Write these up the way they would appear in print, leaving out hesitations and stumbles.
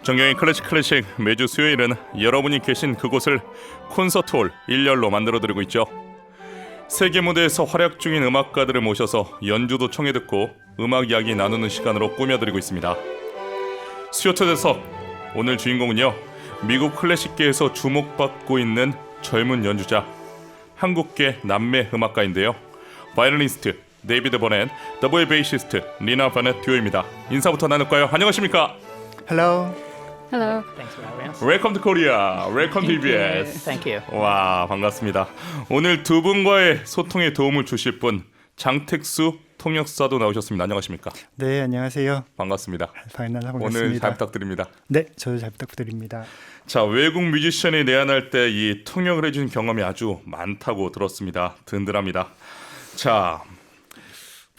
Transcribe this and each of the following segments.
정경의 클래식 매주 수요일은 여러분이 계신 그곳을 콘서트홀 1열로 만들어드리고 있죠. 세계 무대에서 활약 중인 음악가들을 모셔서 연주도 청해 듣고 음악 이야기 나누는 시간으로 꾸며드리고 있습니다. 수요 초대석 오늘 주인공은요, 미국 클래식계에서 주목받고 있는 젊은 연주자, 한국계 남매 음악가인데요. 바이올리니스트 데이비드 버넷, 더블 베이시스트 리나 버넷 듀오입니다. 인사부터 나눌까요? 안녕하십니까? Hello. Hello. Thanks for having us. Welcome to Korea. Welcome to EBS. Thank you. 와, 반갑습니다. 오늘 두 분과의 소통에 도움을 주실 분 장택수 통역사도 나오셨습니다. 안녕하십니까? 네, 안녕하세요. 반갑습니다. 반갑습니다. 오늘 잘 부탁드립니다. 네, 저도 잘 부탁드립니다. 자, 외국 뮤지션이 내한할 때 이 통역을 해준 경험이 아주 많다고 들었습니다. 든든합니다. 자,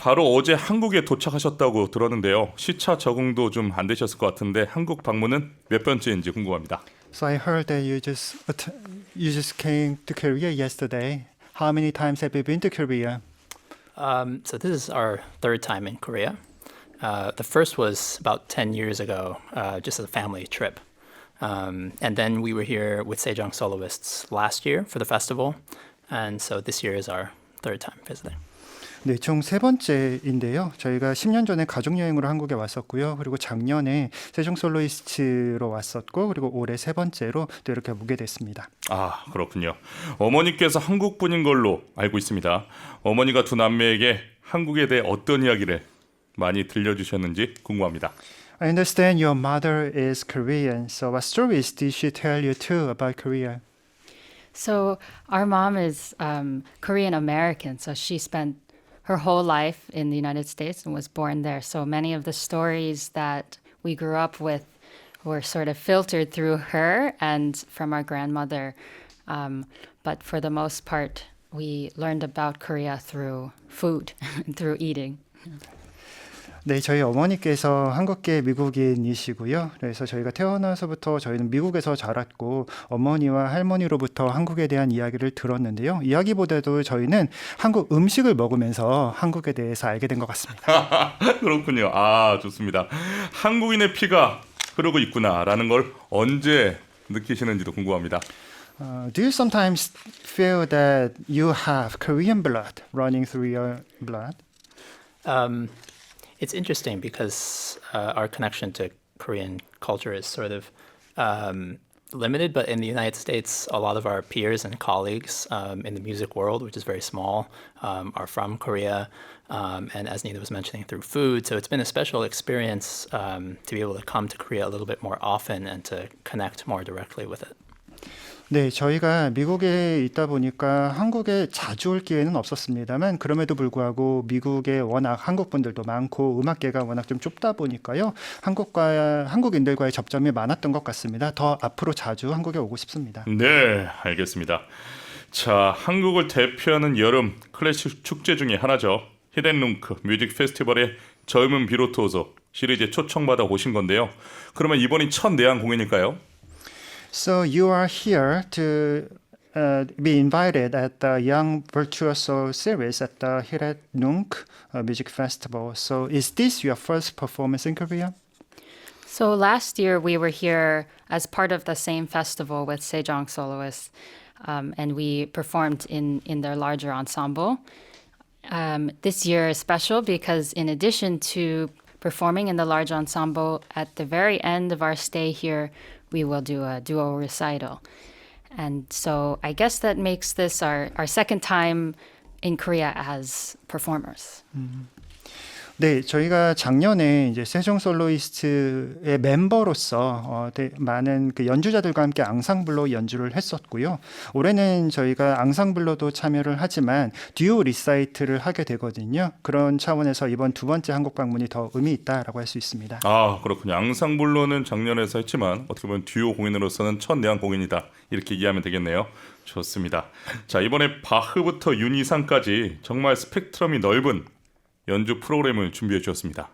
바로 어제 한국에 도착하셨다고 들었는데요. 시차 적응도 좀 안 되셨을 것 같은데 한국 방문은 몇 번째인지 궁금합니다. So I heard that you just came to Korea yesterday. How many times have you been to Korea? So this is our third time in Korea. The first was about 10 years ago, just as a family trip. And then we were here with Sejong Soloists last year for the festival. And so this year is our third time visiting. 네, 총 세 번째인데요. 저희가 10년 전에 가족 여행으로 한국에 왔었고요. 그리고 작년에 세종 솔로이스트로 왔었고, 그리고 올해 세 번째로 또 이렇게 오게 됐습니다. 아, 그렇군요. 어머니께서 한국 분인 걸로 알고 있습니다. 어머니가 두 남매에게 한국에 대해 어떤 이야기를 많이 들려주셨는지 궁금합니다. I understand your mother is Korean. So what stories did she tell you too about Korea? So our mom is Korean American, so she spent her whole life in the United States and was born there. So many of the stories that we grew up with were sort of filtered through her and from our grandmother. But for the most part, we learned about Korea through food, through eating. 네, 저희 어머니께서 한국계 미국인이시고요. 그래서 저희가 태어나서부터 저희는 미국에서 자랐고 어머니와 할머니로부터 한국에 대한 이야기를 들었는데요. 이야기보다도 저희는 한국 음식을 먹으면서 한국에 대해서 알게 된 것 같습니다. 그렇군요. 아, 좋습니다. 한국인의 피가 흐르고 있구나라는 걸 언제 느끼시는지도 궁금합니다. Do you sometimes feel that you have Korean blood running through your blood? It's interesting because our connection to Korean culture is sort of limited, but in the United States, a lot of our peers and colleagues in the music world, which is very small, are from Korea. And as Nina was mentioning, through food. So it's been a special experience to be able to come to Korea a little bit more often and to connect more directly with it. 네, 저희가 미국에 있다 보니까 한국에 자주 올 기회는 없었습니다만 그럼에도 불구하고 미국에 워낙 한국 분들도 많고 음악계가 워낙 좀 좁다 보니까요. 한국인들과의 접점이 많았던 것 같습니다. 더 앞으로 자주 한국에 오고 싶습니다. 네, 알겠습니다. 자, 한국을 대표하는 여름 클래식 축제 중에 하나죠. 히덴룽크 뮤직 페스티벌의 젊은 비로토소 시리즈에 초청받아 오신 건데요. 그러면 이번이 첫 내한 공연일까요? So you are here to be invited at the Young Virtuoso series at the Hirednunk Music Festival. So is this your first performance in Korea? So last year we were here as part of the same festival with Sejong Soloists, and we performed in their larger ensemble. This year is special because in addition to performing in the large ensemble, at the very end of our stay here, we will do a duo recital. And so I guess that makes this our second time in Korea as performers. 네, 저희가 작년에 이제 세종 솔로이스트의 멤버로서 많은 그 연주자들과 함께 앙상블로 연주를 했었고요. 올해는 저희가 앙상블로도 참여를 하지만 듀오 리사이트를 하게 되거든요. 그런 차원에서 이번 두 번째 한국 방문이 더 의미 있다라고 할 수 있습니다. 아, 그렇군요. 앙상블로는 작년에서 했지만 어떻게 보면 듀오 공연으로서는 첫 내한 공연이다. 이렇게 이해하면 되겠네요. 좋습니다. 자, 이번에 바흐부터 윤이상까지 정말 스펙트럼이 넓은 연주 프로그램을 준비해 주셨습니다.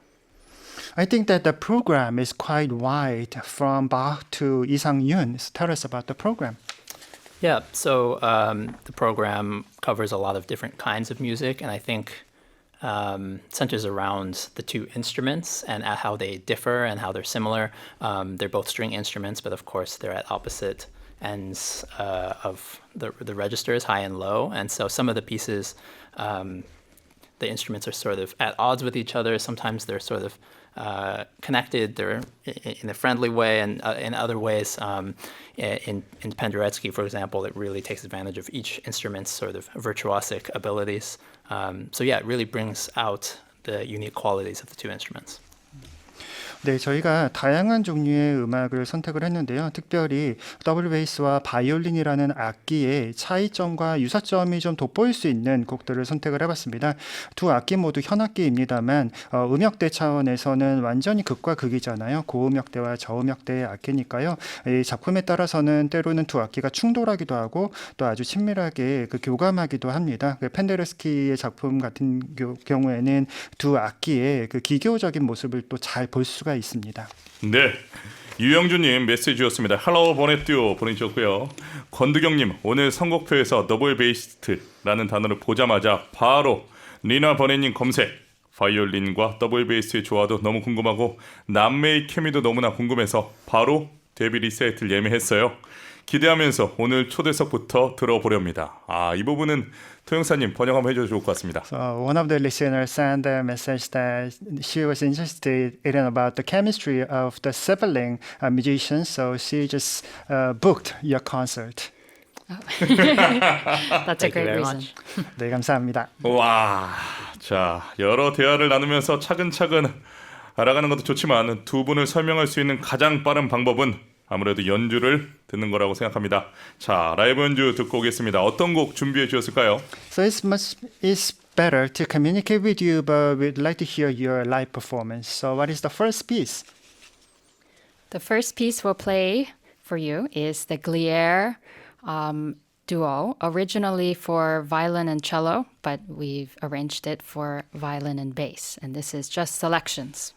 I think that the program is quite wide from Bach to Lee Sang-yoon. So tell us about the program. Yeah, so the program covers a lot of different kinds of music, and I think centers around the two instruments and at how they differ and how they're similar. They're both string instruments, but of course they're at opposite ends of the registers, high and low. And so some of the pieces, the instruments are sort of at odds with each other. Sometimes they're sort of connected, they're in a friendly way, and in other ways, in Penderecki, for example, it really takes advantage of each instrument's sort of virtuosic abilities. So yeah, it really brings out the unique qualities of the two instruments. 네, 저희가 다양한 종류의 음악을 선택을 했는데요. 특별히 더블 베이스와 바이올린이라는 악기의 차이점과 유사점이 좀 돋보일 수 있는 곡들을 선택을 해봤습니다. 두 악기 모두 현악기입니다만 음역대 차원에서는 완전히 극과 극이잖아요. 고음역대와 저음역대의 악기니까요. 이 작품에 따라서는 때로는 두 악기가 충돌하기도 하고 또 아주 친밀하게 교감하기도 합니다. 펜데르스키의 작품 같은 경우에는 두 악기의 기교적인 모습을 또 잘 볼 수가 있습니다. 네, 유영주님 메시지였습니다. Hello 보냈듀오 보내주셨고요. 권두경님 오늘 선곡표에서 더블 베이스트라는 단어를 보자마자 바로 리나 버네님 검색. 바이올린과 더블 베이스의 조화도 너무 궁금하고 남매의 케미도 너무나 궁금해서 바로 데뷔 리사이틀 예매했어요. 기대하면서 오늘 초대석부터 들어보렵니다. 이 부분은 토영사님 번역 한번 해줘도 좋을 것 같습니다. So one of the listeners sent a message that she was interested in about the chemistry of the sibling musicians, so she just booked your concert. That's a Thank you great very reason. much. 네, 감사합니다. 와, 자 여러 대화를 나누면서 차근차근 알아가는 것도 좋지만 두 분을 설명할 수 있는 가장 빠른 방법은 아무래도 연주를 듣는 거라고 생각합니다. 자, 라이브 연주 듣고 오겠습니다. 어떤 곡 준비해 주셨을까요? So it's better to communicate with you, but we'd like to hear your live performance. So what is the first piece? The first piece we'll play for you is the Glière duo, originally for violin and cello, but we've arranged it for violin and bass. And this is just selections.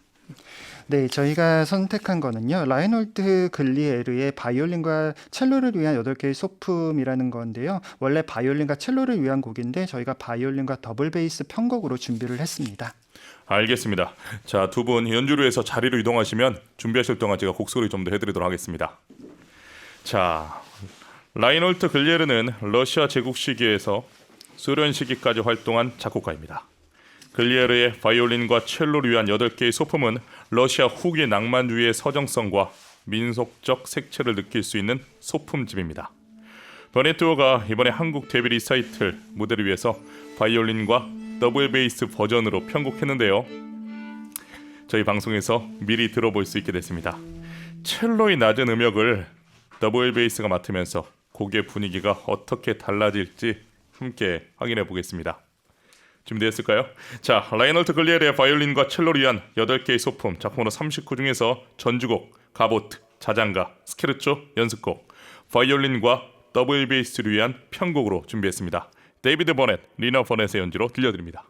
네, 저희가 선택한 거는요. 라이놀드 글리에르의 바이올린과 첼로를 위한 8개의 소품이라는 건데요. 원래 바이올린과 첼로를 위한 곡인데 저희가 바이올린과 더블 베이스 편곡으로 준비를 했습니다. 알겠습니다. 자, 두 분 연주를 해서 자리로 이동하시면 준비하실 동안 제가 곡소리 좀 더 해드리도록 하겠습니다. 자, 라이놀드 글리에르는 러시아 제국 시기에서 소련 시기까지 활동한 작곡가입니다. 글리에르의 바이올린과 첼로를 위한 8개의 소품은 러시아 후기 낭만주의의 서정성과 민속적 색채를 느낄 수 있는 소품집입니다. 버네트워가 이번에 한국 데뷔 리사이틀 무대를 위해서 바이올린과 더블 베이스 버전으로 편곡했는데요. 저희 방송에서 미리 들어볼 수 있게 됐습니다. 첼로의 낮은 음역을 더블 베이스가 맡으면서 곡의 분위기가 어떻게 달라질지 함께 확인해 보겠습니다. 준비됐을까요? 자, 라이놀드 글리에르의 바이올린과 첼로를 위한 8개의 소품 작품으로 39 중에서 전주곡, 가보트, 자장가, 스케르초, 연습곡, 바이올린과 더블 베이스를 위한 편곡으로 준비했습니다. 데이비드 버넷, 리나 버넷의 연주로 들려드립니다.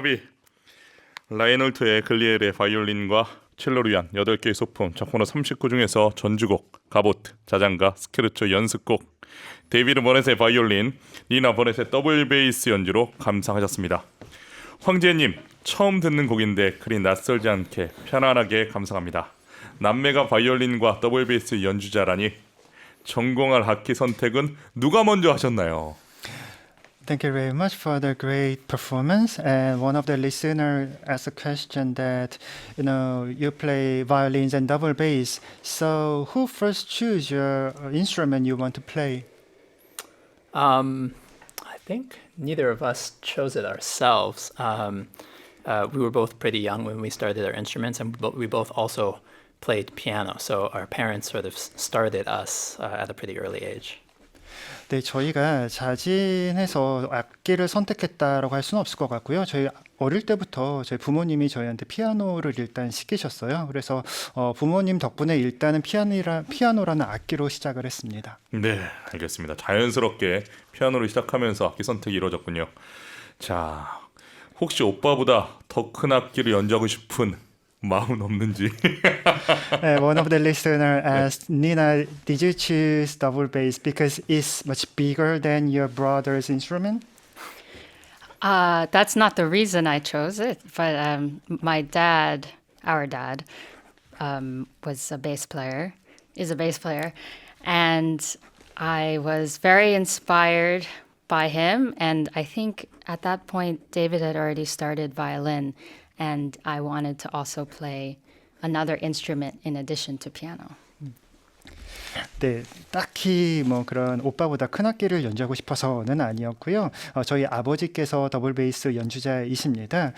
정답이 라이놀트의 글리엘의 바이올린과 첼로를 위한 8개의 소품 작품로 39 중에서 전주곡, 가보트, 자장가, 스케르초 연습곡, 데이비드 버넷의 바이올린, 니나 버넷의 더블 베이스 연주로 감상하셨습니다. 황재님, 처음 듣는 곡인데 그리 낯설지 않게 편안하게 감상합니다. 남매가 바이올린과 더블 베이스 연주자라니 전공할 악기 선택은 누가 먼저 하셨나요? Thank you very much for the great performance. And one of the listeners asked a question that, you play violins and double bass. So who first choose your instrument you want to play? I think neither of us chose it ourselves. We were both pretty young when we started our instruments, and we both also played piano. So our parents sort of started us at a pretty early age. 네, 저희가 자진해서 악기를 선택했다라고 할 수는 없을 것 같고요. 저희 어릴 때부터 저희 부모님이 저희한테 피아노를 일단 시키셨어요. 그래서 부모님 덕분에 일단은 피아노라는 악기로 시작을 했습니다. 네, 알겠습니다. 자연스럽게 피아노를 시작하면서 악기 선택이 이루어졌군요. 자, 혹시 오빠보다 더 큰 악기를 연주하고 싶은 마음은 없는지? One of the listeners asked, Nina, did you choose double bass because it's much bigger than your brother's instrument? That's not the reason I chose it, but my dad, our dad, was a bass player, is a bass player, and I was very inspired by him. And I think at that point, David had already started violin, and I wanted to also play another instrument in addition to piano. 네, 딱히 뭐 그런 오빠보다 큰 악기를 연주하고 싶어서는 아니었고요. 저희 아버지께서 더블 베이스 연주자이십니다.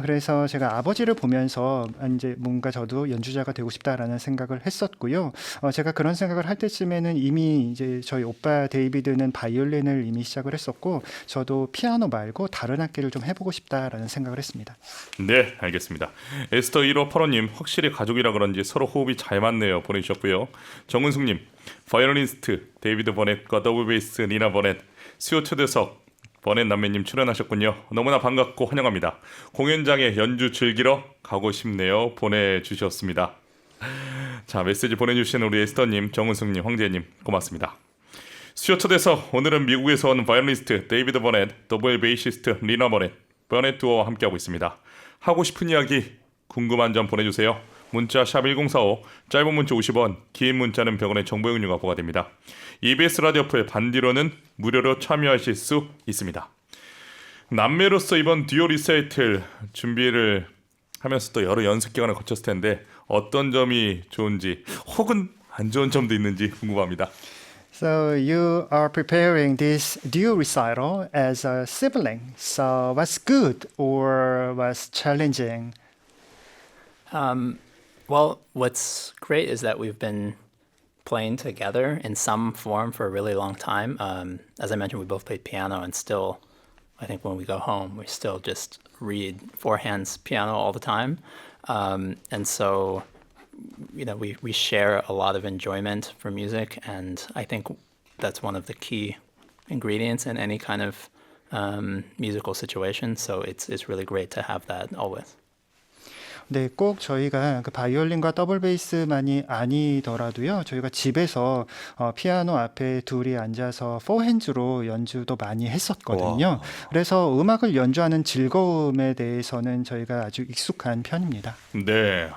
그래서 제가 아버지를 보면서 이제 뭔가 저도 연주자가 되고 싶다라는 생각을 했었고요. 제가 그런 생각을 할 때쯤에는 이미 이제 저희 오빠 데이비드는 바이올린을 이미 시작을 했었고, 저도 피아노 말고 다른 악기를 좀 해보고 싶다라는 생각을 했습니다. 네, 알겠습니다. 에스터 1585님, 확실히 가족이라 그런지 서로 호흡이 잘 맞네요 보내주셨고요. 정은숙님, 바이올리니스트 데이비드 버넷과 더블 베이스 니나 버넷, 수요 초대석 버넷 남매님 출연하셨군요. 너무나 반갑고 환영합니다. 공연장에 연주 즐기러 가고 싶네요 보내주셨습니다. 자, 메시지 보내주신 우리 에스터님, 정은숙님, 황재님 고맙습니다. 수요 초대석, 오늘은 미국에서 온 바이올리니스트 데이비드 버넷, 더블 베이시스트 니나 버넷, 버넷 두어와 함께하고 있습니다. 하고 싶은 이야기, 궁금한 점 보내주세요. 문자 샵 1045, 짧은 문자 50원, 긴 문자는 100원의 정보 이용료가 부과됩니다. EBS 라디오 어플 반디로는 무료로 참여하실 수 있습니다. 남매로서 이번 듀오 리사이틀 준비를 하면서 또 여러 연습 기간을 거쳤을 텐데 어떤 점이 좋은지 혹은 안 좋은 점도 있는지 궁금합니다. So you are preparing this duo recital as a sibling. So what's good or what's challenging? Well, what's great is that we've been playing together in some form for a really long time. As I mentioned, we both played piano, and still, I think when we go home, we still just read four hands piano all the time. And so, we share a lot of enjoyment for music, and I think that's one of the key ingredients in any kind of musical situation. So it's really great to have that always. 네, 꼭 저희가 그 바이올린과 더블 베이스만이 아니더라도요. 저희가 집에서 피아노 앞에 둘이 앉아서 포핸즈로 연주도 많이 했었거든요. 와. 그래서 음악을 연주하는 즐거움에 대해서는 저희가 아주 익숙한 편입니다. 네,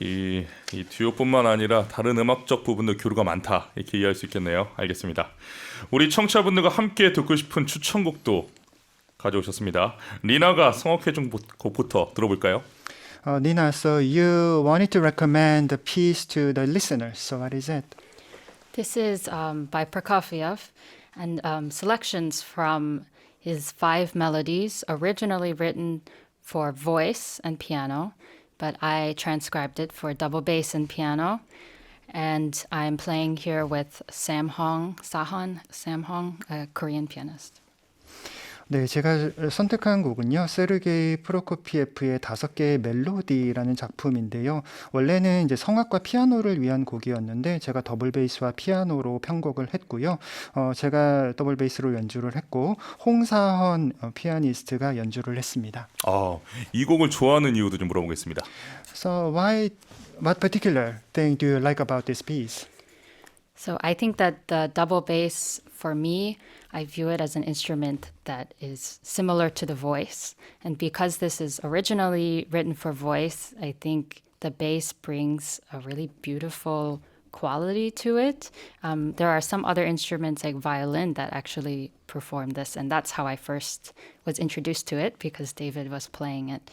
이 듀오뿐만 아니라 다른 음악적 부분도 교류가 많다 이렇게 이해할 수 있겠네요. 알겠습니다. 우리 청취자분들과 함께 듣고 싶은 추천곡도 가져오셨습니다. 리나가 성악해준 곡부터 들어볼까요? Nina, so you wanted to recommend a piece to the listeners. So what is it? This is by Prokofiev, and selections from his 5 melodies, originally written for voice and piano, but I transcribed it for double bass and piano. And I'm playing here with Sam Hong, a Korean pianist. 네, 제가 선택한 곡은요, 세르게이 프로코피에프의 5개의 멜로디라는 작품인데요. 원래는 이제 성악과 피아노를 위한 곡이었는데 제가 더블 베이스와 피아노로 편곡을 했고요. 제가 더블 베이스로 연주를 했고 홍사헌 피아니스트가 연주를 했습니다. 이 곡을 좋아하는 이유도 좀 물어보겠습니다. So what particular thing do you like about this piece? So I think that the double bass, for me, I view it as an instrument that is similar to the voice. And because this is originally written for voice, I think the bass brings a really beautiful quality to it. There are some other instruments like violin that actually perform this, and that's how I first was introduced to it because David was playing it.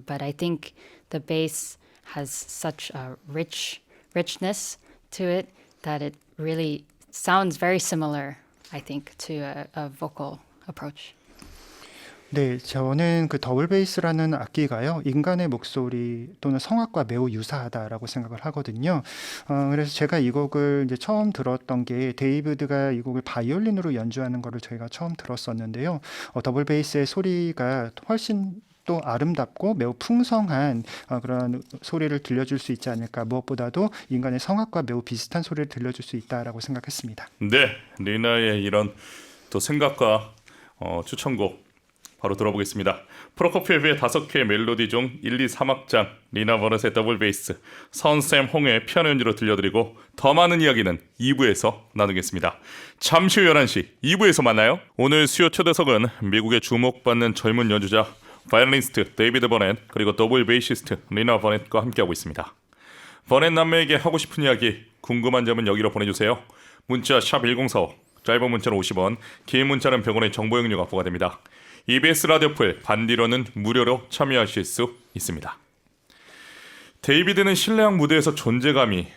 But I think the bass has such a richness to it that it really sounds very similar, I think, to a vocal approach. 네, 저는 그 더블 베이스라는 악기가요, 인간의 목소리 또는 성악과 매우 유사하다라고 생각을 하거든요. 그래서 제가 이 곡을 이제 처음 들었던 게 데이비드가 이 곡을 바이올린으로 연주하는 거를 저희가 처음 들었었는데요. 더블 베이스의 소리가 훨씬 또 아름답고 매우 풍성한 그런 소리를 들려줄 수 있지 않을까. 무엇보다도 인간의 성악과 매우 비슷한 소리를 들려줄 수 있다라고 생각했습니다. 네, 리나의 이런 또 생각과 추천곡 바로 들어보겠습니다. 프로코피에프의 5개의 멜로디 중 1, 2, 3악장, 리나 버넷의 더블 베이스, 선샘 홍의 피아노 연주로 들려드리고 더 많은 이야기는 2부에서 나누겠습니다. 잠시 후 11시 2부에서 만나요. 오늘 수요 초대석은 미국의 주목받는 젊은 연주자 바이올리니스트 데이비드 버넷 그리고 더블 베이시스트 리나 버넷과 함께하고 있습니다. 버넷 남매에게 하고 싶은 이야기, 궁금한 점은 여기로 보내주세요. 문자 샵 1045, 짧은 문자는 50원, 긴 문자는 100원의 정보 용료가 부과됩니다. EBS 라디오 풀 반디로는 무료로 참여하실 수 있습니다. 데이비드는 실내악 무대에서 존재감이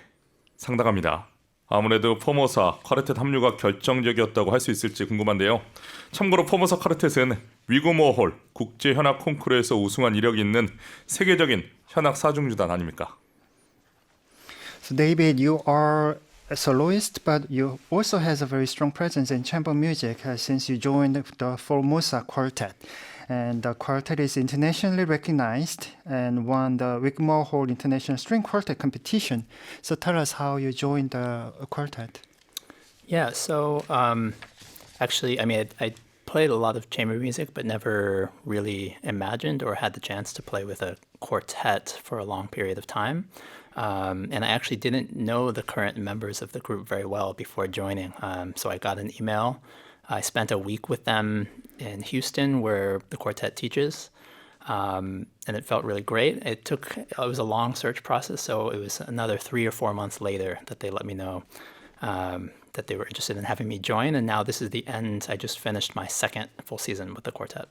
상당합니다. 아무래도 포모사, 쿼르텟 합류가 결정적이었다고 할 수 있을지 궁금한데요. 참고로 포모사 쿼르텟은 위고모어홀 국제현악 콩쿠르에서 우승한 이력이 있는 세계적인 현악 사중주단 아닙니까? So David, you are a soloist, but you also has a very strong presence in chamber music since you joined the Formosa Quartet. And the quartet is internationally recognized and won the Wigmore Hall International String Quartet competition. So tell us how you joined the quartet. Yeah, so actually, I mean, I played a lot of chamber music, but never really imagined or had the chance to play with a quartet for a long period of time. And I actually didn't know the current members of the group very well before joining. So I got an email. I spent a week with them in Houston, where the quartet teaches, and it felt really great. It was a long search process, so it was another 3 or 4 months later that they let me know that they were interested in having me join. And now this is the end. I just finished my second full season with the quartet.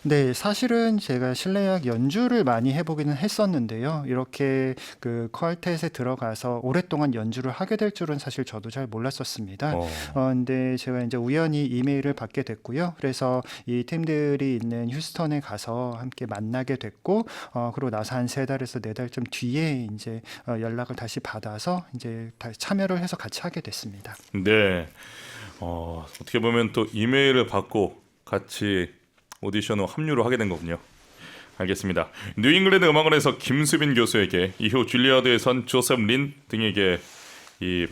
네, 사실은 제가 실내악 연주를 많이 해보기는 했었는데요. 이렇게 그 쿼텟에 들어가서 오랫동안 연주를 하게 될 줄은 사실 저도 잘 몰랐었습니다. 근데 제가 이제 우연히 이메일을 받게 됐고요. 그래서 이 팀들이 있는 휴스턴에 가서 함께 만나게 됐고, 그리고 나서 한 3달에서 4달쯤 뒤에 이제 연락을 다시 받아서 이제 다시 참여를 해서 같이 하게 됐습니다. 네, 어떻게 보면 또 이메일을 받고 같이 오디션으로 합류를 하게 된 거군요. 알겠습니다. 뉴잉글랜드 음악원에서 김수빈 교수에게 이후 줄리아드에선 조셉 린 등에게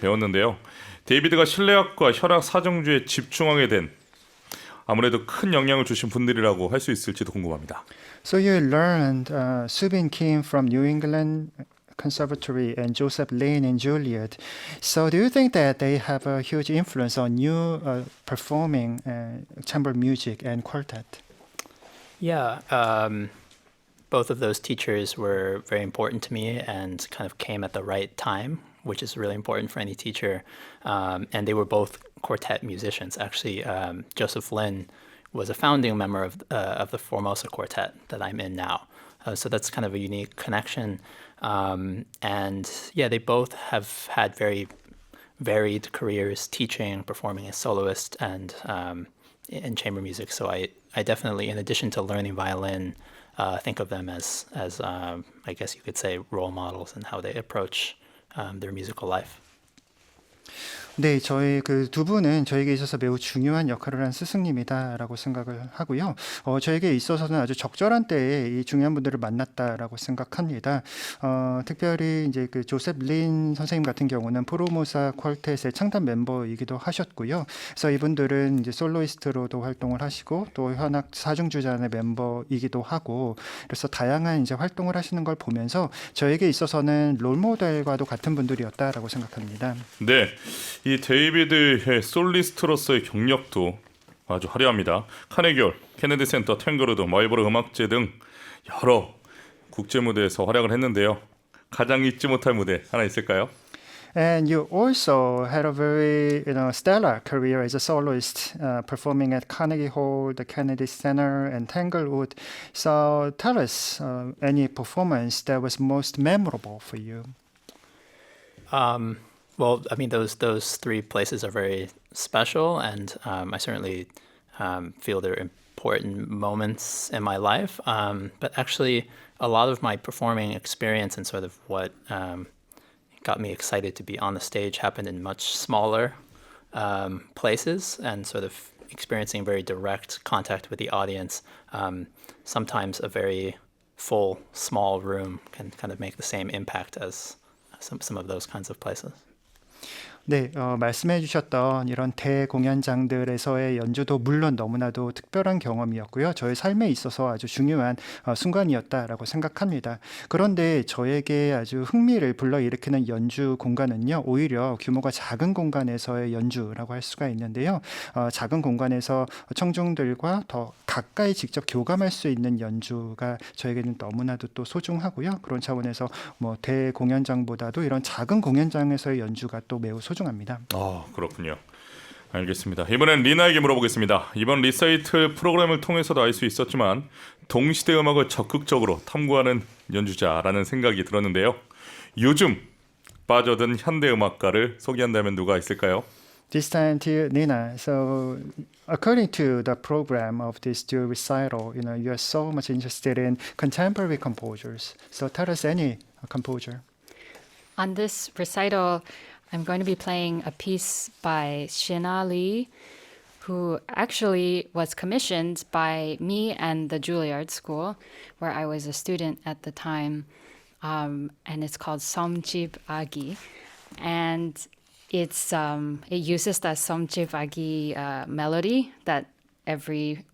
배웠는데요. 데이비드가 실내악과 현악 사중주에 집중하게 된 아무래도 큰 영향을 주신 분들이라고 할 수 있을지도 궁금합니다. So you learned Subin Kim from New England Conservatory and Joseph Lane in Juilliard. So do you think that they have a huge influence on you performing chamber music and quartet? Yeah, both of those teachers were very important to me and kind of came at the right time, which is really important for any teacher. And they were both quartet musicians. Actually, Joseph Lin was a founding member of the Formosa Quartet that I'm in now. So that's kind of a unique connection. And yeah, they both have had very varied careers teaching, performing as soloist, and in chamber music. So I definitely, in addition to learning violin, think of them as I guess you could say, role models in how they approach their musical life. 네, 저희 그 두 분은 저에게 있어서 매우 중요한 역할을 한 스승님이다라고 생각을 하고요. 저에게 있어서는 아주 적절한 때에 이 중요한 분들을 만났다라고 생각합니다. 특별히 이제 그 조셉 린 선생님 같은 경우는 포르모사 퀄텟의 창단 멤버이기도 하셨고요. 그래서 이분들은 이제 솔로이스트로도 활동을 하시고 또 현악 사중주잔의 멤버이기도 하고 그래서 다양한 이제 활동을 하시는 걸 보면서 저에게 있어서는 롤모델과도 같은 분들이었다라고 생각합니다. 네, 이 데이비드의 솔리스트로서의 경력도 아주 화려합니다. 카네기홀, 케네디 센터, 탱거로드, 말보로 음악제 등 여러 국제 무대에서 활약을 했는데요. 가장 잊지 못할 무대 하나 있을까요? And you also had a very, stellar career as a soloist, performing at Carnegie Hall, the Kennedy Center, and Tanglewood. So tell us any performance that was most memorable for you. Well, I mean, those three places are very special, and I certainly feel they're important moments in my life. But actually, a lot of my performing experience and sort of what got me excited to be on the stage happened in much smaller places and sort of experiencing very direct contact with the audience. Sometimes a very full, small room can kind of make the same impact as some of those kinds of places. 네, 말씀해 주셨던 이런 대공연장들에서의 연주도 물론 너무나도 특별한 경험이었고요. 저의 삶에 있어서 아주 중요한 순간이었다라고 생각합니다. 그런데 저에게 아주 흥미를 불러일으키는 연주 공간은요, 오히려 규모가 작은 공간에서의 연주라고 할 수가 있는데요. 작은 공간에서 청중들과 더 가까이 직접 교감할 수 있는 연주가 저에게는 너무나도 또 소중하고요. 그런 차원에서 뭐 대공연장보다도 이런 작은 공연장에서의 연주가 또 매우 소중합니다. 그렇군요. 알겠습니다. 이번엔 리나에게 물어보겠습니다. 이번 리사이틀 프로그램을 통해서도 알 수 있었지만 동시대 음악을 적극적으로 탐구하는 연주자라는 생각이 들었는데요. 요즘 빠져든 현대 음악가를 소개한다면 누가 있을까요? This time to Nina. So, according to the program of this dual recital, you are so much interested in contemporary composers. So, tell us any composer. On this recital, I'm going to be playing a piece by Shina Lee, who actually was commissioned by me and the Juilliard School, where I was a student at the time, and it's called Somjib Agi, and it uses that Somjib Agi melody that every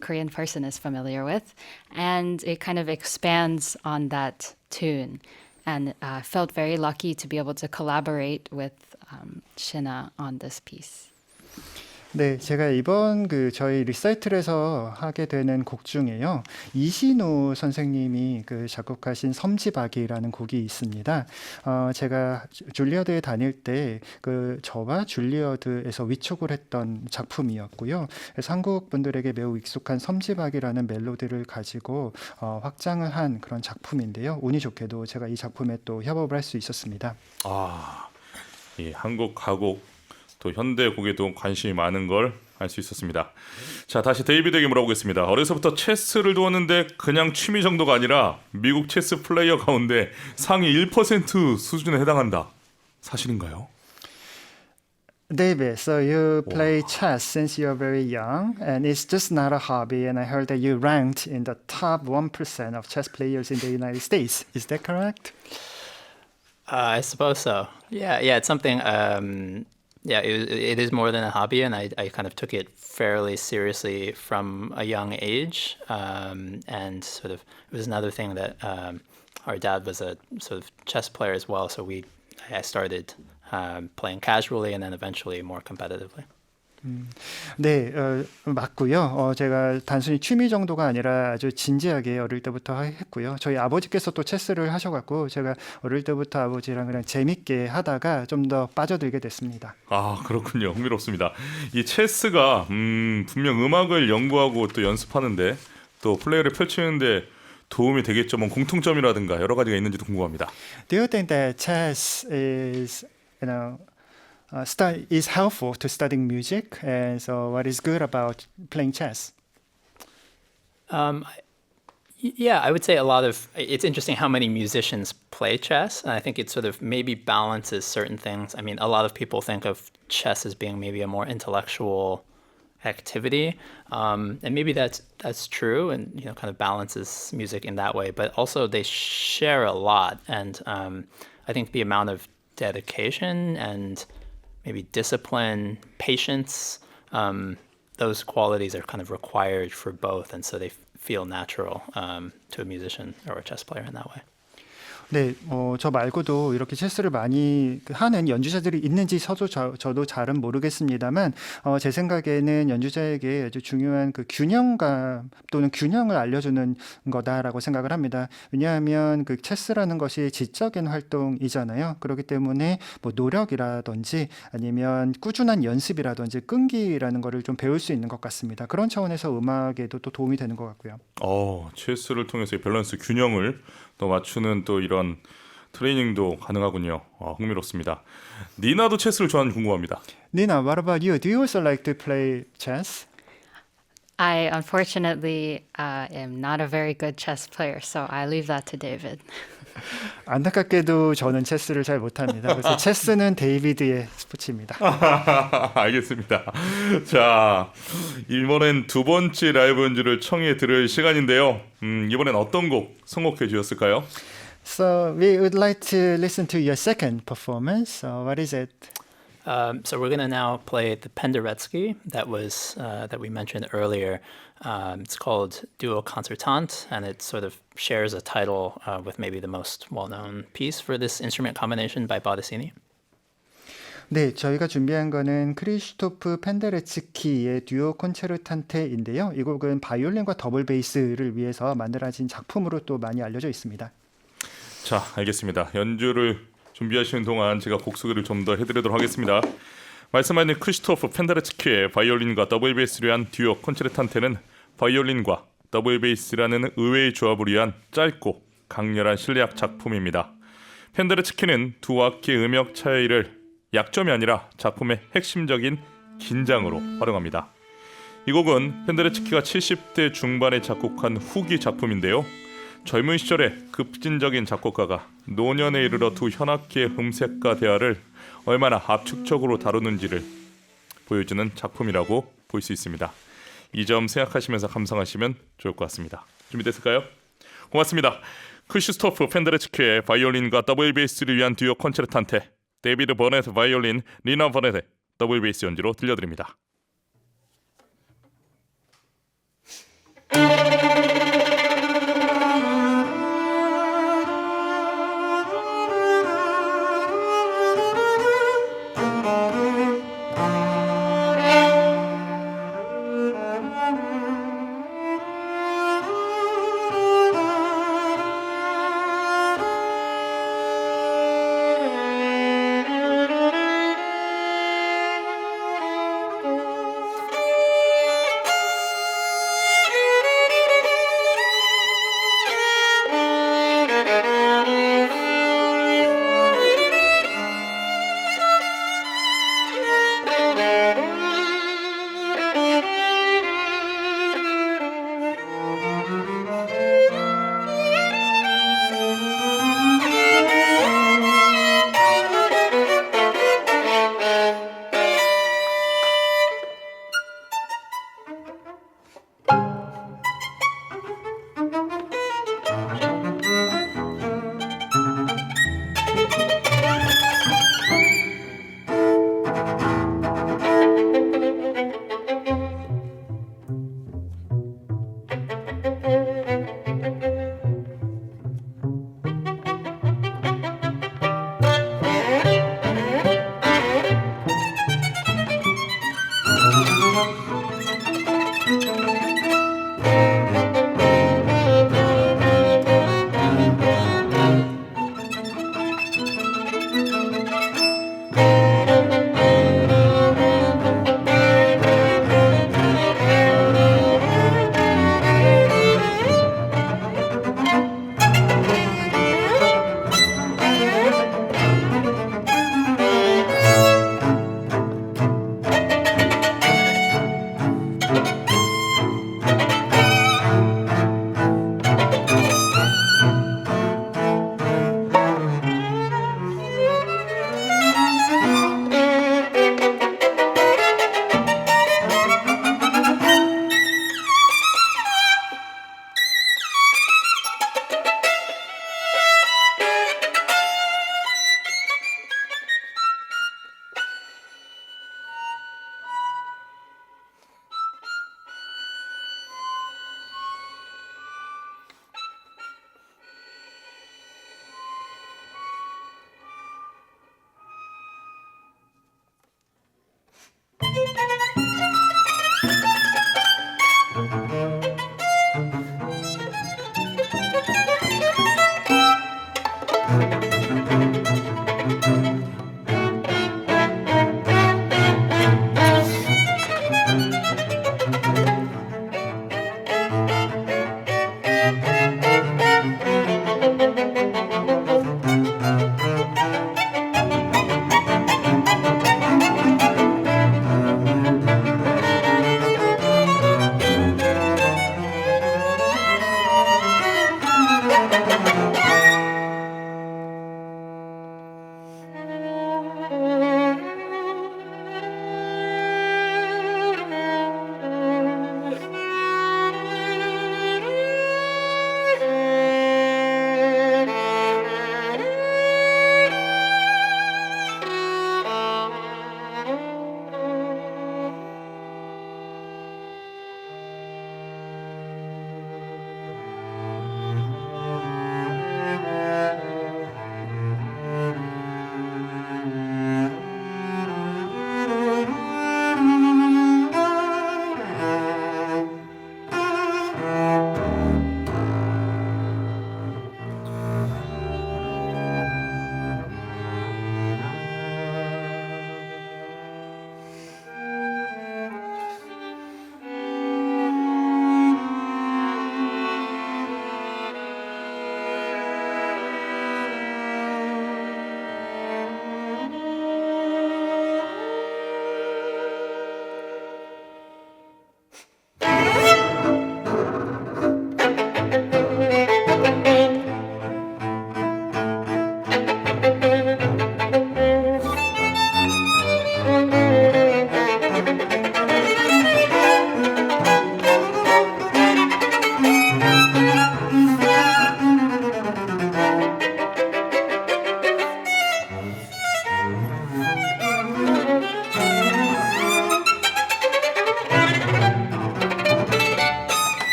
Korean person is familiar with, and it kind of expands on that tune. And felt very lucky to be able to collaborate with Shina on this piece. 네, 제가 이번 그 저희 리사이틀에서 하게 되는 곡 중에요. 이신우 선생님이 그 작곡하신 섬지박이라는 곡이 있습니다. 제가 줄리어드에 다닐 때 그 저와 줄리어드에서 위촉을 했던 작품이었고요. 그래서 한국 분들에게 매우 익숙한 섬지박이라는 멜로디를 가지고 확장을 한 그런 작품인데요. 운이 좋게도 제가 이 작품에 또 협업을 할 수 있었습니다. 이 한국 가곡 또 현대 곡에도 관심이 많은 걸 알 수 있었습니다. 자, 다시 데이비드에게 물어보겠습니다. 어려서부터 체스를 두었는데 그냥 취미 정도가 아니라 미국 체스 플레이어 가운데 상위 1% 수준에 해당한다. 사실인가요? David, so you play chess since you're very young, and it's just not a hobby. And I heard that you ranked in the top 1% of chess players in the United States. Is that correct? I suppose so. Yeah, it's something. Yeah, it is more than a hobby, and I kind of took it fairly seriously from a young age. And sort of it was another thing that our dad was a sort of chess player as well, so I started playing casually and then eventually more competitively. 네, 맞고요. 제가 단순히 취미 정도가 아니라 아주 진지하게 어릴 때부터 했고요. 저희 아버지께서 또 체스를 하셔갖고 제가 어릴 때부터 아버지랑 그냥 재밌게 하다가 좀 더 빠져들게 됐습니다. 그렇군요. 흥미롭습니다. 이 체스가 분명 음악을 연구하고 또 연습하는데 또 플레이를 펼치는데 도움이 되겠죠. 뭐 공통점이라든가 여러 가지가 있는지도 궁금합니다. Do you think that chess is, is helpful to studying music? And so, what is good about playing chess? Yeah, I would say a lot of it's interesting how many musicians play chess, and I think it sort of maybe balances certain things. I mean, a lot of people think of chess as being maybe a more intellectual activity, and maybe that's true, and kind of balances music in that way. But also, they share a lot, and I think the amount of dedication and maybe discipline, patience, those qualities are kind of required for both, and so they feel natural to a musician or a chess player in that way. 네, 저 말고도 이렇게 체스를 많이 하는 연주자들이 있는지 저도 잘은 모르겠습니다만, 제 생각에는 연주자에게 아주 중요한 그 균형감 또는 균형을 알려주는 거다라고 생각을 합니다. 왜냐하면 그 체스라는 것이 지적인 활동이잖아요. 그렇기 때문에 뭐 노력이라든지 아니면 꾸준한 연습이라든지 끈기라는 거를 좀 배울 수 있는 것 같습니다. 그런 차원에서 음악에도 또 도움이 되는 것 같고요. 체스를 통해서 밸런스 균형을 또 맞추는 또 이런 트레이닝도 가능하군요. 흥미롭습니다. 니나도 체스를 좋아하는 궁금합니다. Nina, what about you? Do you also like to play chess? I unfortunately am not a very good chess player, so I leave that to David. 안타깝게도 저는 체스를 잘 못합니다. 그래서 체스는 데이비드의 스포츠입니다. 알겠습니다. 자, 이번엔 두 번째 라이브 연주를 청해 들을 시간인데요. 이번엔 어떤 곡 선곡해 주셨을까요? So we would like to listen to your second performance. What is it? So we're going to now play the Penderecki that we mentioned earlier. It's called Duo Concertante, and it sort of shares a title with maybe the most well-known piece for this instrument combination by Bottesini. 네, 저희가 준비한 거는 크리슈토프 펜데레츠키의 듀오 콘체르탄테인데요. 이 곡은 바이올린과 더블 베이스를 위해서 만들어진 작품으로 또 많이 알려져 있습니다. 자, 알겠습니다. 연주를 준비하시는 동안 제가 곡 소개를 좀 더 해드리도록 하겠습니다. 말씀하신 크리스토프 펜데레츠키의 바이올린과 더블 베이스를 위한 듀오 콘체르탄테는 바이올린과 더블 베이스라는 의외의 조합을 위한 짧고 강렬한 실내악 작품입니다. 펜데레츠키는 두 악기의 음역 차이를 약점이 아니라 작품의 핵심적인 긴장으로 활용합니다. 이 곡은 펜데레츠키가 70대 중반에 작곡한 후기 작품인데요. 젊은 시절에 급진적인 작곡가가 노년에 이르러 두 현악기의 음색과 대화를 얼마나 압축적으로 다루는지를 보여주는 작품이라고 볼 수 있습니다. 이 점 생각하시면서 감상하시면 좋을 것 같습니다. 준비됐을까요? 고맙습니다. 크리스토프 펜데레츠키의 바이올린과 더블 베이스를 위한 듀오 콘체르탄테, 데이비드 버넷 바이올린, 리나 버넷의 더블 베이스 연주로 들려드립니다.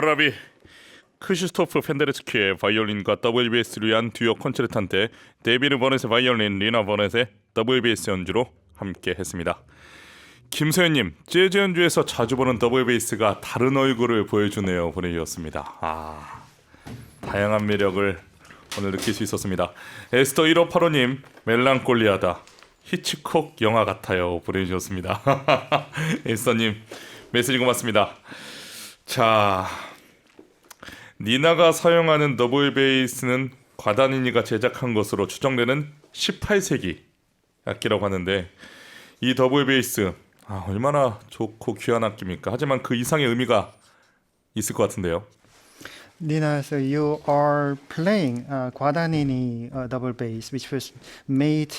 브라비 크시스토프 펜데르스키의 바이올린과 WBS를 위한 듀오 콘체르탄테 데이비드 버넷의 바이올린, 리나 버넷의 WBS 연주로 함께 했습니다. 김서연님, 재즈 연주에서 자주 보는 WBS가 다른 얼굴을 보여주네요 보내주셨습니다. 다양한 매력을 오늘 느낄 수 있었습니다. 에스터 1585님, 멜랑콜리하다, 히치콕 영화 같아요 보내주셨습니다. 에스터님 메시지 고맙습니다. 자, 니나가 사용하는 더블 베이스는 과다니니가 제작한 것으로 추정되는 18세기 악기라고 하는데, 이 더블 베이스 얼마나 좋고 귀한 악기입니까? 하지만 그 이상의 의미가 있을 것 같은데요. Nina, so you are playing Guadagnini double bass, which was made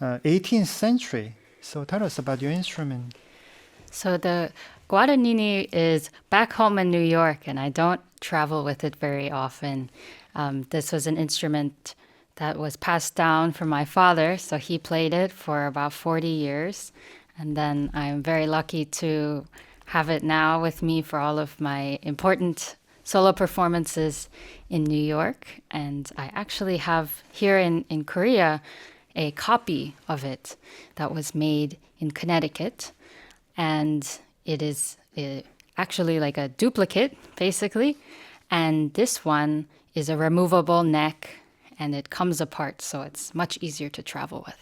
18th century. So tell us about your instrument. So the Guadagnini is back home in New York, and I don't travel with it very often. This was an instrument that was passed down from my father, so he played it for about 40 years. And then I'm very lucky to have it now with me for all of my important solo performances in New York. And I actually have here in Korea a copy of it that was made in Connecticut. And it is actually like a duplicate, basically. And this one is a removable neck, and it comes apart, so it's much easier to travel with.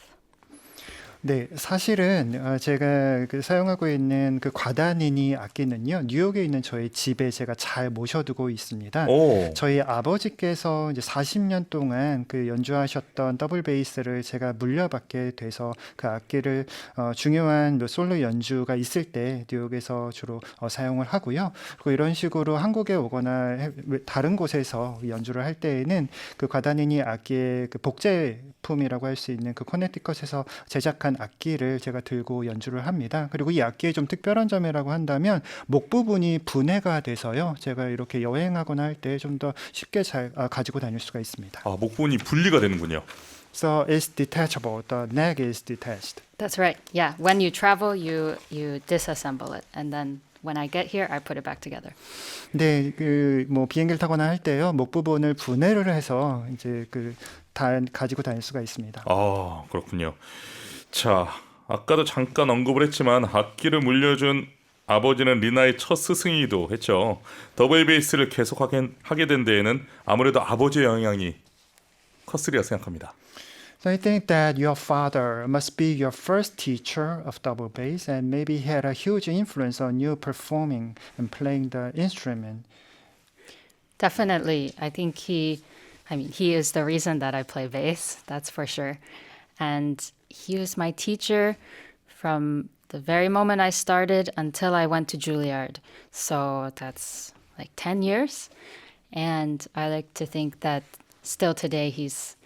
네, 사실은 제가 사용하고 있는 그 과다니니 악기는요, 뉴욕에 있는 저희 집에 제가 잘 모셔두고 있습니다. 오. 저희 아버지께서 이제 40년 동안 그 연주하셨던 더블 베이스를 제가 물려받게 돼서 그 악기를 중요한 솔로 연주가 있을 때 뉴욕에서 주로 사용을 하고요. 그리고 이런 식으로 한국에 오거나 다른 곳에서 연주를 할 때에는 그 과다니니 악기의 그 복제품이라고 할 수 있는 그 커네티컷에서 제작한 악기를 제가 들고 연주를 합니다. 그리고 이 악기의 좀 특별한 점이라고 한다면 목 부분이 분해가 돼서요, 제가 이렇게 여행하거나 할 때 좀 더 쉽게 잘 가지고 다닐 수가 있습니다. 목 부분이 분리가 되는군요. So it's detachable. The neck is detached. That's right. Yeah, when you travel, you disassemble it, and then when I get here, I put it back together. 네, 그 뭐 비행기를 타거나 할 때요, 목 부분을 분해를 해서 이제 가지고 다닐 수가 있습니다. 그렇군요. 자, 아까도 잠깐 언급을 했지만 악기를 물려준 아버지는 리나의 첫 스승이기도 했죠. 더블 베이스를 계속 하게 된 데에는 아무래도 아버지의 영향이 컸으리라 생각합니다. So I think that your father must be your first teacher of double bass, and maybe he had a huge influence on you performing and playing the instrument. Definitely. I think he is the reason that I play bass, that's for sure. And he was my teacher from the very moment I started until I went to Juilliard. So that's like 10 years. And I like to think that still today he's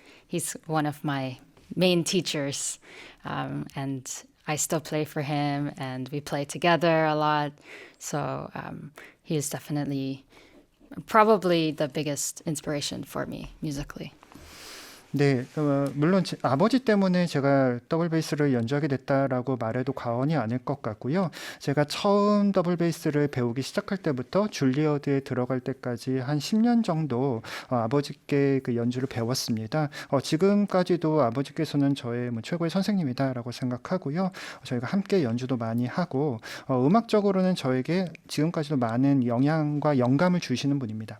one of my main teachers. And I still play for him and we play together a lot. So he is definitely probably the biggest inspiration for me musically. 네, 물론 아버지 때문에 제가 더블 베이스를 연주하게 됐다라고 말해도 과언이 아닐 것 같고요. 제가 처음 더블 베이스를 배우기 시작할 때부터 줄리어드에 들어갈 때까지 한 10년 정도 아버지께 그 연주를 배웠습니다. 지금까지도 아버지께서는 저의 최고의 선생님이다라고 생각하고요. 저희가 함께 연주도 많이 하고 음악적으로는 저에게 지금까지도 많은 영향과 영감을 주시는 분입니다.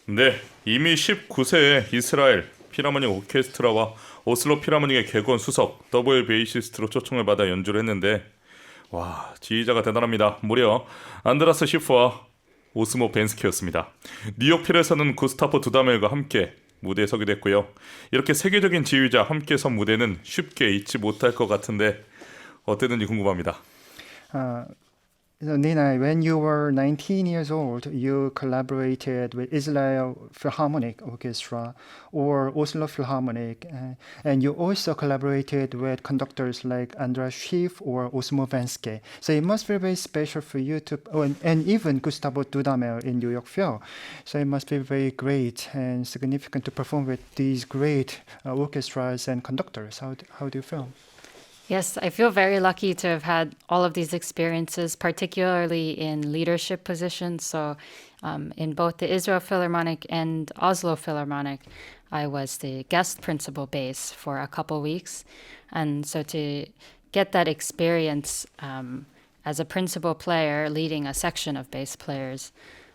네, 이미 19세에 이스라엘 필하모닉 오케스트라와 오슬로 필하모닉의 객원 수석 더블 베이시스트로 초청을 받아 연주를 했는데 와, 지휘자가 대단합니다. 무려 안드라스 시프와 오스모 벤스키였습니다. 뉴욕 필에서는 구스타프 두다멜과 함께 무대에 서기도 했고요. 이렇게 세계적인 지휘자 함께 선 무대는 쉽게 잊지 못할 것 같은데 어땠는지 궁금합니다. So Nina, when you were 19 years old, you collaborated with Israel Philharmonic Orchestra or Oslo Philharmonic, and you also collaborated with conductors like Andras Schiff or Osmo Venske. So it must be very special for you to, and even Gustavo Dudamel in New York Phil. So it must be very great and significant to perform with these great orchestras and conductors. How do you feel? Yes, I feel very lucky to have had all of these experiences, particularly in leadership positions. So, in both the Israel Philharmonic and Oslo Philharmonic, I was the guest principal bass for a couple weeks. And so, to get that experience as a principal player leading a section of bass players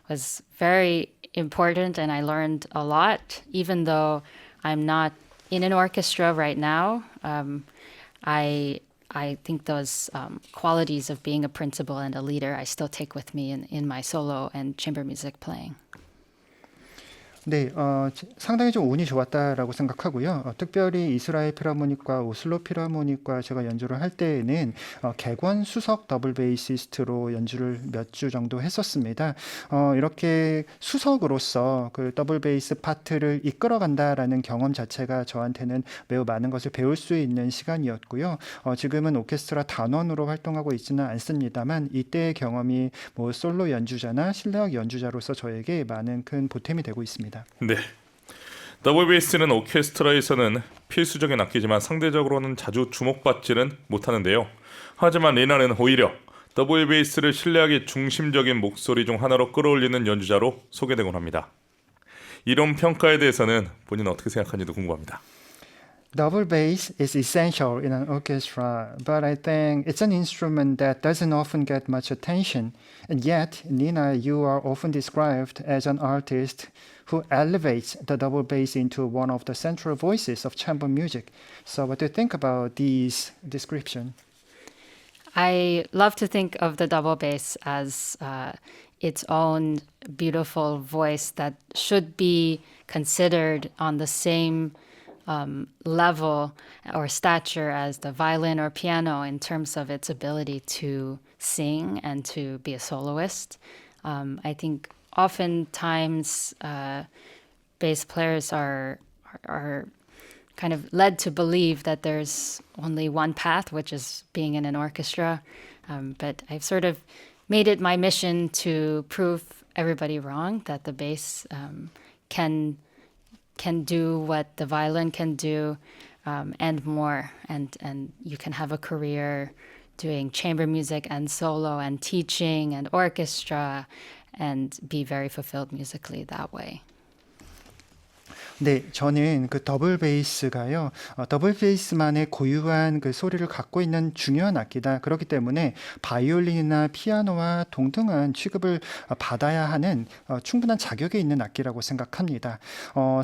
was very important, and I learned a lot, even though I'm not in an orchestra right now. I think those qualities of being a principal and a leader I still take with me in my solo and chamber music playing. 네, 상당히 좀 운이 좋았다라고 생각하고요. 특별히 이스라엘 필하모닉과 오슬로 필하모닉과 제가 연주를 할 때에는 객원 수석 더블 베이시스트로 연주를 몇 주 정도 했었습니다. 이렇게 수석으로서 그 더블 베이스 파트를 이끌어간다라는 경험 자체가 저한테는 매우 많은 것을 배울 수 있는 시간이었고요. 지금은 오케스트라 단원으로 활동하고 있지는 않습니다만 이때의 경험이 뭐 솔로 연주자나 실내악 연주자로서 저에게 많은 큰 보탬이 되고 있습니다. 네, 더블 베이스는 오케스트라에서는 필수적인 악기지만 상대적으로는 자주 주목받지는 못하는데요. 하지만 리나는 오히려 더블 베이스를 실내악의 중심적인 목소리 중 하나로 끌어올리는 연주자로 소개되곤 합니다. 이런 평가에 대해서는 본인은 어떻게 생각하는지도 궁금합니다. Double bass is essential in an orchestra, but I think it's an instrument that doesn't often get much attention. And yet, Nina, you are often described as an artist who elevates the double bass into one of the central voices of chamber music. So what do you think about these descriptions? I love to think of the double bass as its own beautiful voice that should be considered on the same level or stature as the violin or piano in terms of its ability to sing and to be a soloist. I think oftentimes bass players are kind of led to believe that there's only one path, which is being in an orchestra. But I've sort of made it my mission to prove everybody wrong, that the bass can do what the violin can do, and more. And you can have a career doing chamber music and solo and teaching and orchestra and be very fulfilled musically that way. 네, 저는 그 더블 베이스가요, 더블 베이스만의 고유한 그 소리를 갖고 있는 중요한 악기다. 그렇기 때문에 바이올린이나 피아노와 동등한 취급을 받아야 하는 충분한 자격이 있는 악기라고 생각합니다.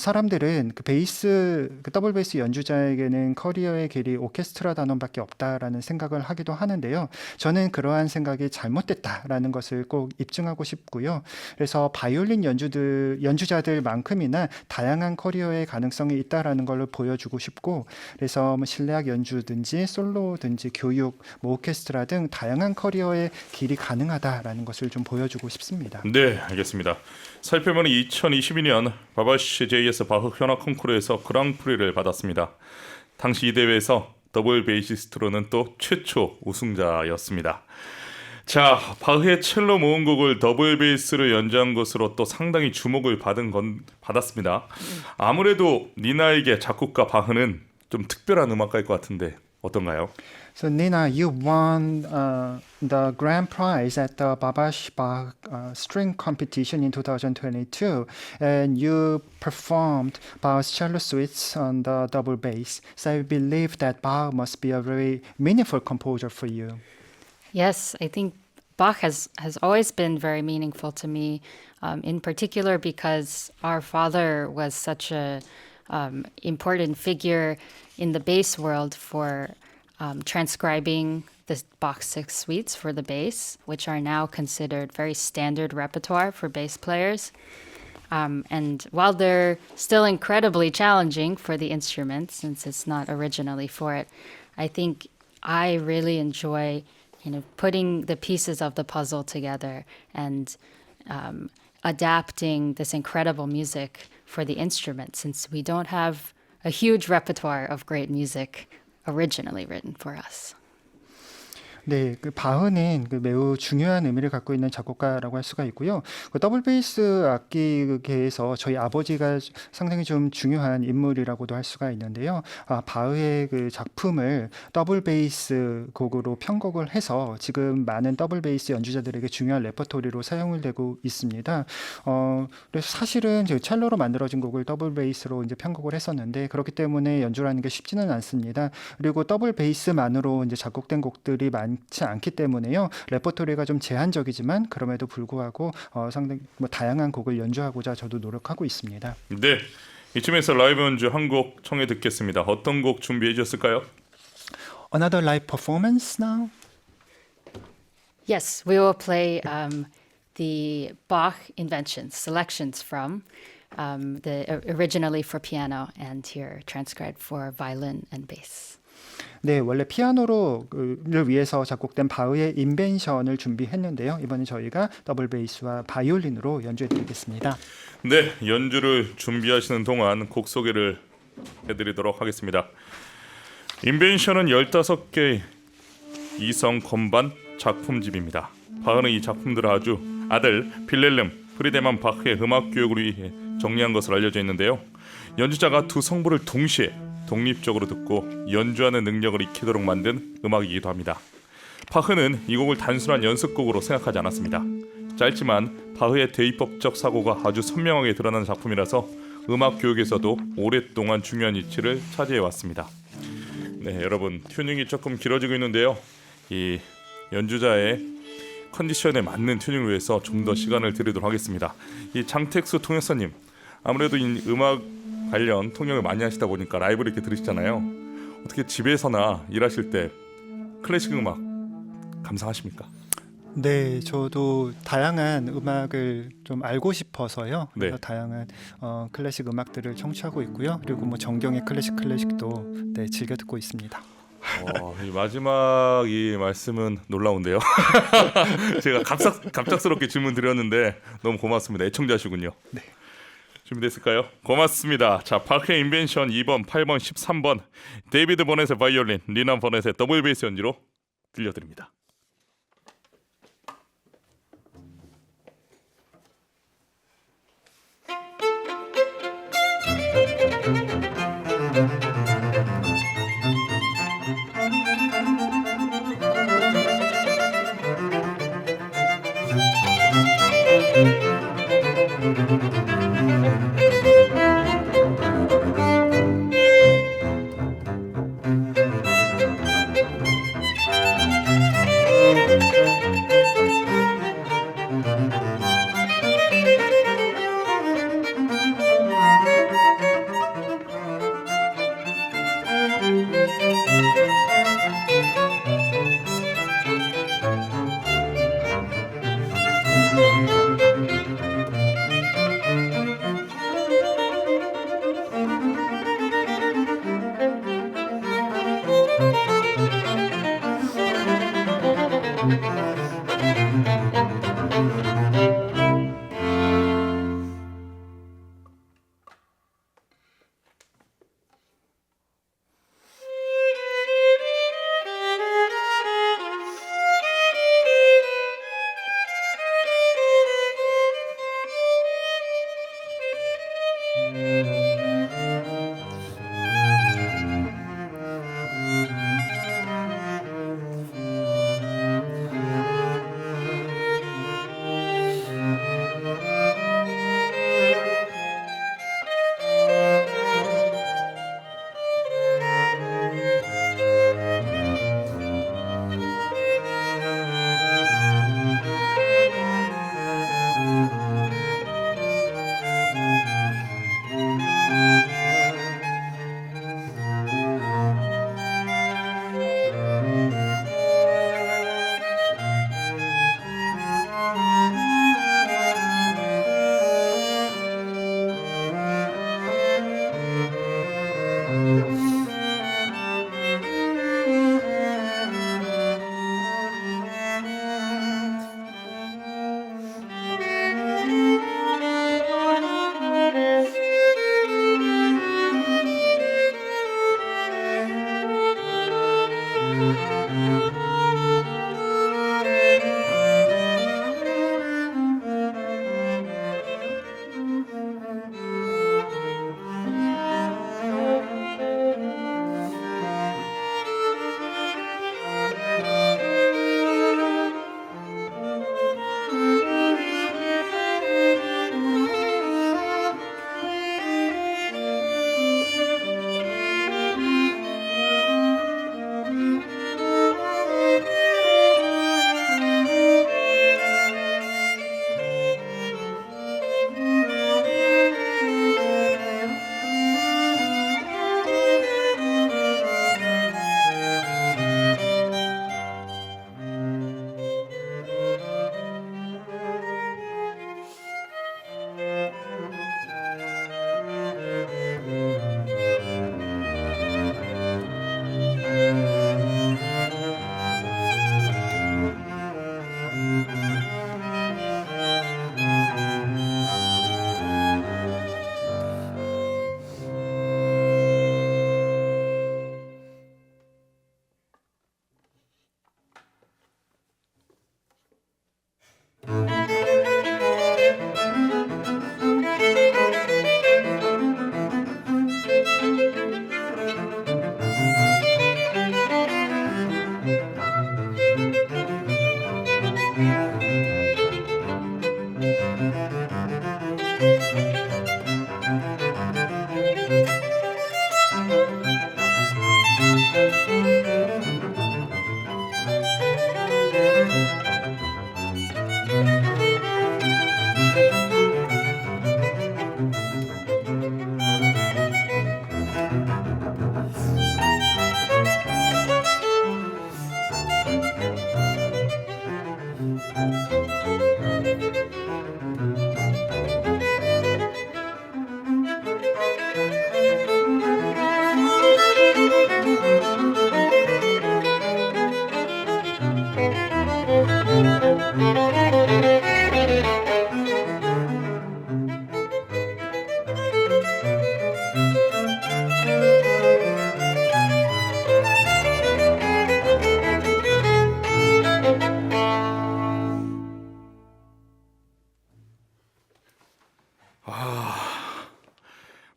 사람들은 그 베이스, 그 더블 베이스 연주자에게는 커리어의 길이 오케스트라 단원밖에 없다라는 생각을 하기도 하는데요. 저는 그러한 생각이 잘못됐다라는 것을 꼭 입증하고 싶고요. 그래서 바이올린 연주자들만큼이나 다양한 커리어의 가능성이 있다라는 걸 보여주고 싶고, 그래서 뭐 실내악 연주든지 솔로든지 교육, 뭐 오케스트라 등 다양한 커리어의 길이 가능하다라는 것을 좀 보여주고 싶습니다. 네, 알겠습니다. 살펴보면 2022년 바바시 JS 바흐 현악 콩쿠르에서 그랑프리를 받았습니다. 당시 이 대회에서 더블 베이시스트로는 또 최초 우승자였습니다. 자, 바흐의 첼로 모음곡을 더블 베이스로 연주한 것으로 또 상당히 주목을 받았습니다. 아무래도 니나에게 작곡가 바흐는 좀 특별한 음악가일 것 같은데 어떤가요? So Nina, you won the grand prize at the Babash Bach string competition in 2022, and you performed Bach's cello suites on the double bass. So I believe that Bach must be a very meaningful composer for you. Yes, I think Bach has always been very meaningful to me, in particular because our father was such a important figure in the bass world for transcribing the Bach Six Suites for the bass, which are now considered very standard repertoire for bass players. And while they're still incredibly challenging for the instrument, since it's not originally for it, I think I really enjoy putting the pieces of the puzzle together and adapting this incredible music for the instrument, since we don't have a huge repertoire of great music originally written for us. 네, 그 바흐는 그 매우 중요한 의미를 갖고 있는 작곡가라고 할 수가 있고요. 그 더블 베이스 악기계에서 저희 아버지가 상당히 좀 중요한 인물이라고도 할 수가 있는데요. 바흐의 그 작품을 더블 베이스 곡으로 편곡을 해서 지금 많은 더블 베이스 연주자들에게 중요한 레퍼토리로 사용을 되고 있습니다. 그래서 사실은 저 첼로로 만들어진 곡을 더블 베이스로 이제 편곡을 했었는데, 그렇기 때문에 연주라는 게 쉽지는 않습니다. 그리고 더블 베이스만으로 이제 작곡된 곡들이 많지 않기 때문에요. 레퍼토리가 좀 제한적이지만 그럼에도 불구하고 상당히 다양한 곡을 연주하고자 저도 노력하고 있습니다. 네, 이쯤에서 라이브 연주 한 곡 청해 듣겠습니다. 어떤 곡 준비해 주셨을까요? Another live performance now? Yes, we will play the Bach Inventions, selections from originally for piano and here transcribed for violin and bass. 네, 원래 피아노를 위해서 작곡된 바흐의 인벤션을 준비했는데요. 이번에 저희가 더블 베이스와 바이올린으로 연주해 드리겠습니다. 네, 연주를 준비하시는 동안 곡 소개를 해드리도록 하겠습니다. 인벤션은 15개의 이성 건반 작품집입니다. 바흐는 이 작품들을 아들 빌렐름 프리데만 바흐의 음악 교육을 위해 정리한 것으로 알려져 있는데요. 연주자가 두 성부를 동시에 독립적으로 듣고 연주하는 능력을 익히도록 만든 음악이기도 합니다. 바흐는 이 곡을 단순한 연습곡으로 생각하지 않았습니다. 짧지만 바흐의 대입법적 사고가 아주 선명하게 드러나는 작품이라서 음악 교육에서도 오랫동안 중요한 위치를 차지해 왔습니다. 네, 여러분, 튜닝이 조금 길어지고 있는데요. 이 연주자의 컨디션에 맞는 튜닝을 위해서 좀 더 시간을 드리도록 하겠습니다. 이 장택수 통역사님, 아무래도 이 음악 관련 통역을 많이 하시다 보니까 라이브를 이렇게 들으시잖아요. 어떻게 집에서나 일하실 때 클래식 음악 감상하십니까? 네, 저도 다양한 음악을 좀 알고 싶어서요. 그래서 네. 다양한 클래식 음악들을 청취하고 있고요. 그리고 뭐 정경의 클래식도 네, 즐겨 듣고 있습니다. 이 마지막 이 말씀은 놀라운데요. 제가 갑작스럽게 질문 드렸는데 너무 고맙습니다. 애청자시군요. 네. 준비됐을까요? 고맙습니다. 자, 바흐의 인벤션 2번, 8번, 13번 데이비드 버넷의 바이올린, 리나 버넷의 더블 베이스 연주로 들려드립니다.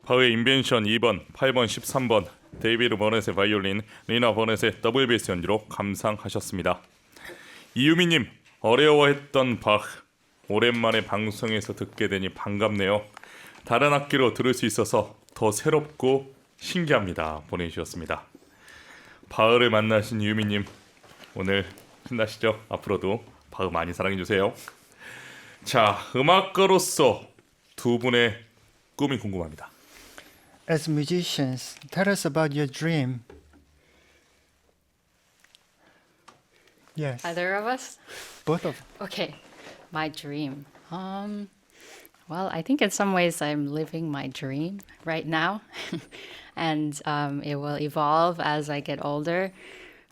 바흐의 인벤션 2번, 8번, 13번 데이비드 버넷의 바이올린, 리나 버넷의 더블 베이스 연주로 감상하셨습니다. 이유미님, 어려워했던 바흐 오랜만에 방송에서 듣게 되니 반갑네요. 다른 악기로 들을 수 있어서 더 새롭고 신기합니다. 보내주셨습니다. 바흐를 만나신 이유미님, 오늘 신나시죠? 앞으로도 바흐 많이 사랑해주세요. 자, 음악가로서 두 분의 꿈이 궁금합니다. As musicians, tell us about your dream. Yes, Either of us? both of. Okay, my dream. Well, I think in some ways I'm living my dream right now, and it will evolve as I get older.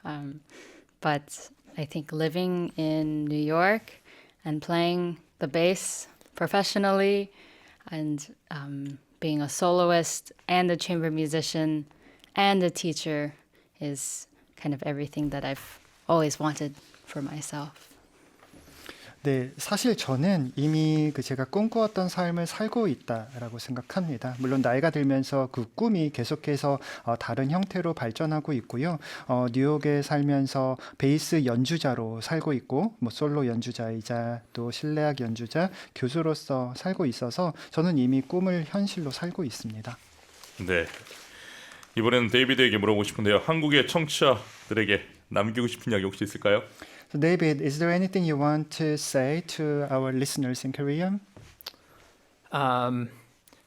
But I think living in New York and playing the bass professionally, and being a soloist and a chamber musician and a teacher is kind of everything that I've always wanted for myself. 네, 사실 저는 이미 제가 꿈꾸었던 삶을 살고 있다라고 생각합니다. 물론 나이가 들면서 그 꿈이 계속해서 다른 형태로 발전하고 있고요. 뉴욕에 살면서 베이스 연주자로 살고 있고, 뭐 솔로 연주자이자 또 실내악 연주자, 교수로서 살고 있어서 저는 이미 꿈을 현실로 살고 있습니다. 네, 이번에는 데이비드에게 물어보고 싶은데요. 한국의 청취자들에게 남기고 싶은 이야기 혹시 있을까요? So David, is there anything you want to say to our listeners in Korea?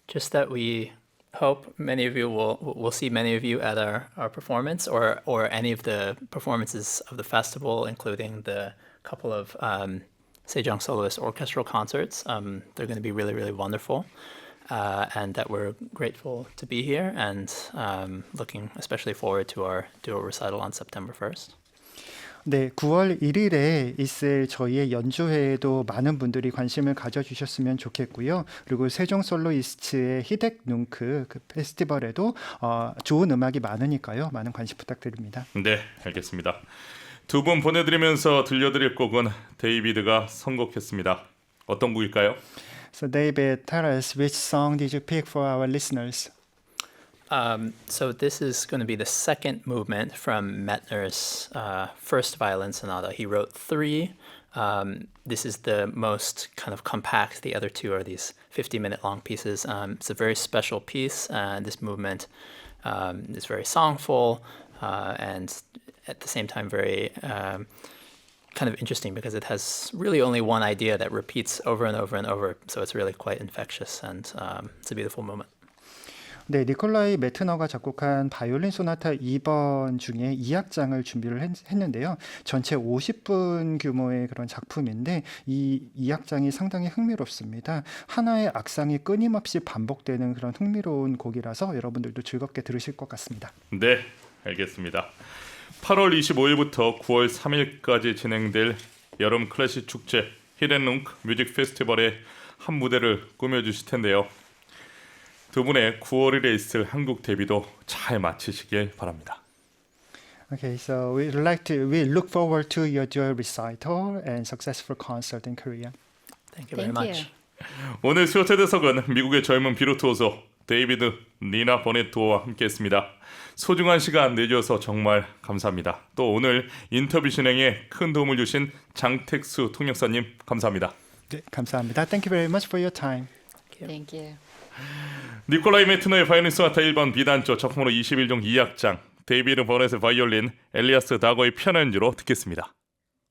Just that we hope many of you will see many of you at our performance or any of the performances of the festival, including the couple of Sejong Soloist orchestral concerts. They're going to be really, really wonderful. And that we're grateful to be here and looking especially forward to our duo recital on September 1st. 네, 9월 1일에 있을 저희의 연주회에도 많은 분들이 관심을 가져주셨으면 좋겠고요. 그리고 세종 솔로이스트의 히덱 뭉크 그 페스티벌에도 좋은 음악이 많으니까요. 많은 관심 부탁드립니다. 네, 알겠습니다. 두 분 보내드리면서 들려드릴 곡은 데이비드가 선곡했습니다. 어떤 곡일까요? So David, tell us which song did you pick for our listeners? So this is going to be the second movement from Mettner's first violin sonata. He wrote 3. This is the most kind of compact. The other 2 are these 50-minute long pieces. It's a very special piece. This movement is very songful and at the same time very kind of interesting because it has really only one idea that repeats over and over and over. So it's really quite infectious and it's a beautiful moment. 네, 니콜라이 메트너가 작곡한 바이올린 소나타 2번 중에 2악장을 준비를 했는데요. 전체 50분 규모의 그런 작품인데 이 2악장이 상당히 흥미롭습니다. 하나의 악상이 끊임없이 반복되는 그런 흥미로운 곡이라서 여러분들도 즐겁게 들으실 것 같습니다. 네, 알겠습니다. 8월 25일부터 9월 3일까지 진행될 여름 클래식 축제 히덴룽크 뮤직 페스티벌의 한 무대를 꾸며주실 텐데요. 두 분의 9월 1일에 있을 한국 데뷔도 잘 마치시길 바랍니다. Okay, so we look forward to your dual recital and successful concert in Korea. Thank you very Thank much. you. 오늘 수요 초대석은 미국의 젊은 비루투오소 데이비드 니나 버넷 두오와 함께했습니다. 소중한 시간 내주셔서 정말 감사합니다. 또 오늘 인터뷰 진행에 큰 도움을 주신 장택수 통역사님 감사합니다. 네, 감사합니다. Thank you very much for your time. Thank you. 니콜라이 메트너의 바이올린 소나타 1번 B단조 작품으로 21종 2악장 데이비드 버넷의 바이올린 엘리아스 다거의 피아노 연주로 듣겠습니다.